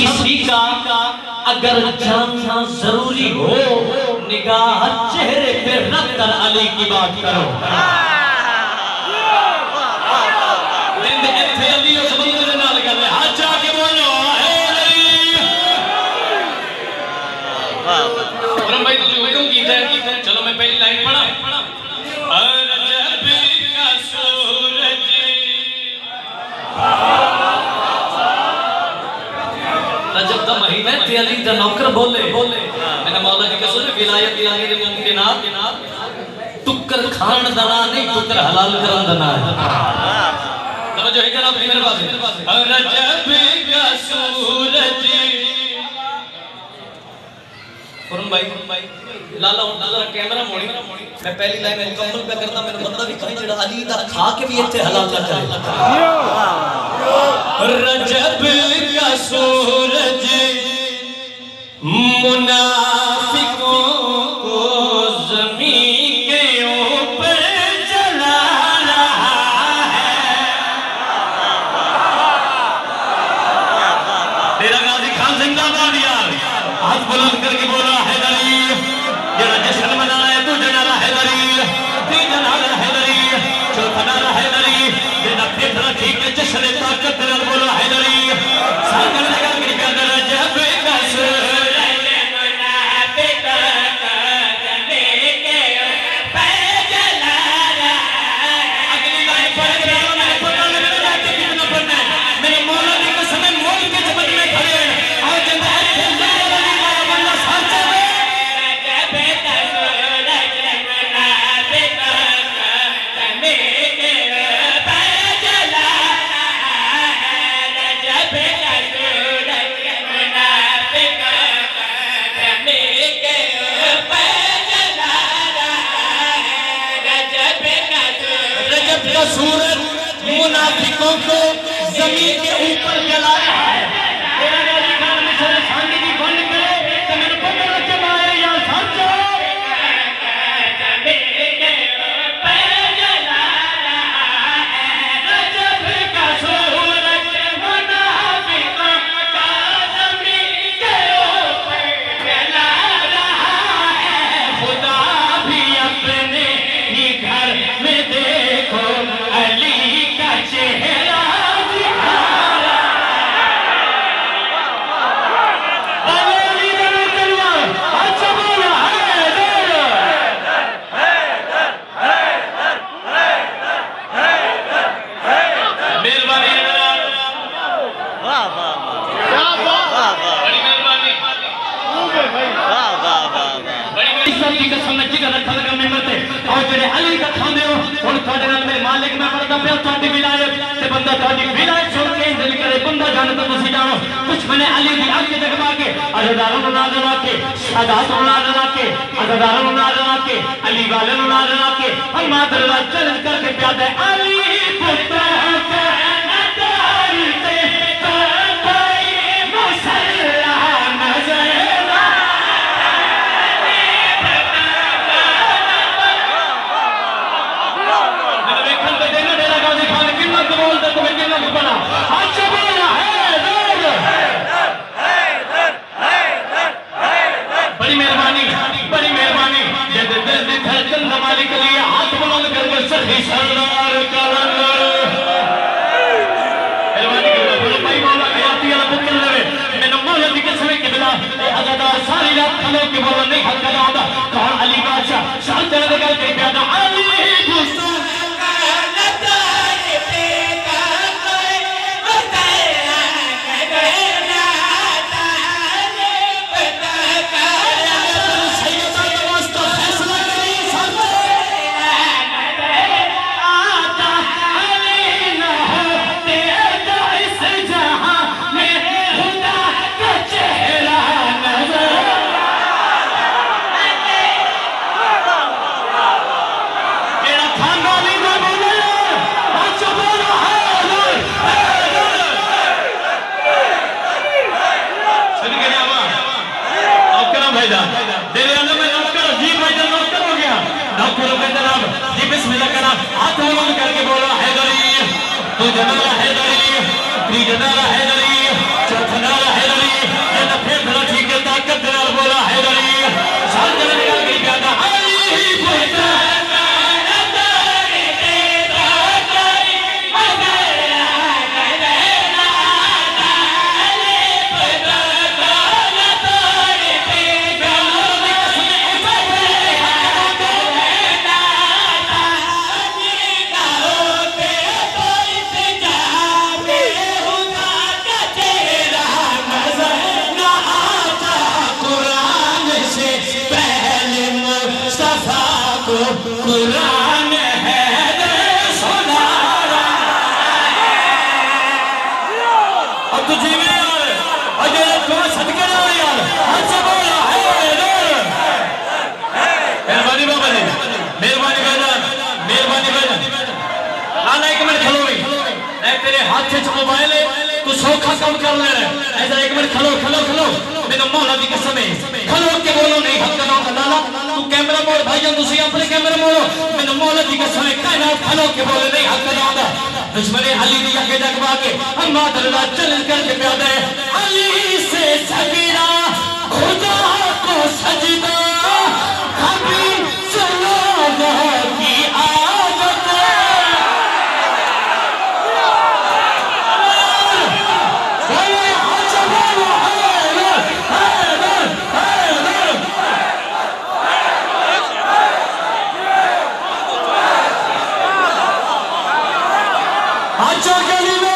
किसी का अगर जानना जरूरी हो, निगाह चेहरे पे रख कर अली की बात करो। अली उस बंदे के नाल कर रहे, हाथ जाके बोलो भाई तुझे हुक्म कीता है। चलो मैं पहली लाइन पढ़ा। रजब का महीना ते अली दा नौकर बोले मैंने मौला की कसम विलायत दिलाने दे मुमकिनात टुक्कर खान दा ना नहीं, टुक्कर हलाल करन दा ना है। समझो है जनाब मेरे पास रजब का सूरज फुरन भाई लाला जरा कैमरा मोड़ी। मैं पहली लाइन मुकम्मल पे करता, मेरा बंदा भी कहीं जेड़ा अली दा खा के भी इत्थे हलाल ना करे। रजब का सूरज मुनाफिकों को ज़मीन के ऊपर जला रहा है। तेरा गाजी खान जिंदाबाद यार, हाथ बुलंद करके बोला हैदरी, जरा जश्न मनाना है तू जनाला हैदरी, तीन नारा हैदरी, चौथा नारा हैदरी, बिना फिर रखी के जश्न ताकत नाल बोला हैदरी। सागर लगा के कर रजब का सूरज मुनाफिकों को ज़मीन के ऊपर जला रहा है। अगली लाइन पढ़ के मैं पता लग रहा है कितना पढ़ना है। मेरे मौला की कसम है, मोल के जबत में खड़े और जिंदा है बंदा साचा है। रजब का सूरज मुनाफिकों को ज़मीन के ऊपर जला रहा है। रजब का सूरज मुनाफिकों को ज़मीन के ऊपर जला रहा है। रजब का सूरज मुनाफिकों को जमीन के ऊपर जला रहा है। तेरा गाजी खान में सर शांति की बंद करे तो मेरे पता रजब आए या साचा जमीन के ऊपर जला रहा है। रजब का सूरज मुनाफिकों को जमीन के ऊपर जला रहा है। खुदा भी अपने ही घर में देखो अली का चेहरा दिखा रहा है। अली ने कलमा अच्छा बोला मेहरबानी वाह वाह वाह बड़ी मेहरबानी वाह वाह वाह बड़ी सच्ची कसम मैं जिगर रखा लगा मेहनत है और जेड़े अली का खांदे हो हुन ਤੁਹਾਡੇ ਨਾਲ मेरे मालिक मैं पढ़दा पिया ਤੁਹਾਡੀ विलायत ते बंदा ਤੁਹਾਡੀ विलायत सुन के दिल करे बंदा जाने तो तुसी जानो कुछ मैंने अली दी आंखें जगमा के अज़दारों नु नाज़ ला के सादात नु नाज़ ला के अज़दारों नु नाज़ ला के अली वाले नु नाज़ ला के हम मादरला चैलेंज करके प्यादे अली पुत्र के नदार से कोई मुसल्ला नजर बड़ी मेहरबानी मालिक के लिए हाथ बुलंद करके सही सरदार मेहरबानी भाई मौला हयाती वाला बुक कर ले मैंने मौला की कसम के बिना अज़दार सारी रात खलो के बोला नहीं हक का होता कौन अली बादशाह शान जगह करके प्यादा अली हुस्न तेरे अंदर में नौकर अजीब भाई नौकर हो गया नौकरों के जनाब जी बिस्मिल्लाह करा हाथ बुलंद करके बोलो हैदरी तू जनाला हैदरी ती जनाला हैदरी चौथा नारा हैदरी तुसी अपने कैमरे मोड़ो मैंने मौला दी कसम है कायनात खलो के बोले नहीं हक दादा दुश्मने अली दी आगे जगवा के हम मादरदा चैलेंज करके प्यादे अली से सगीरा खुदा को सजदा कभी सलाम की आदत अच्छा कलीमा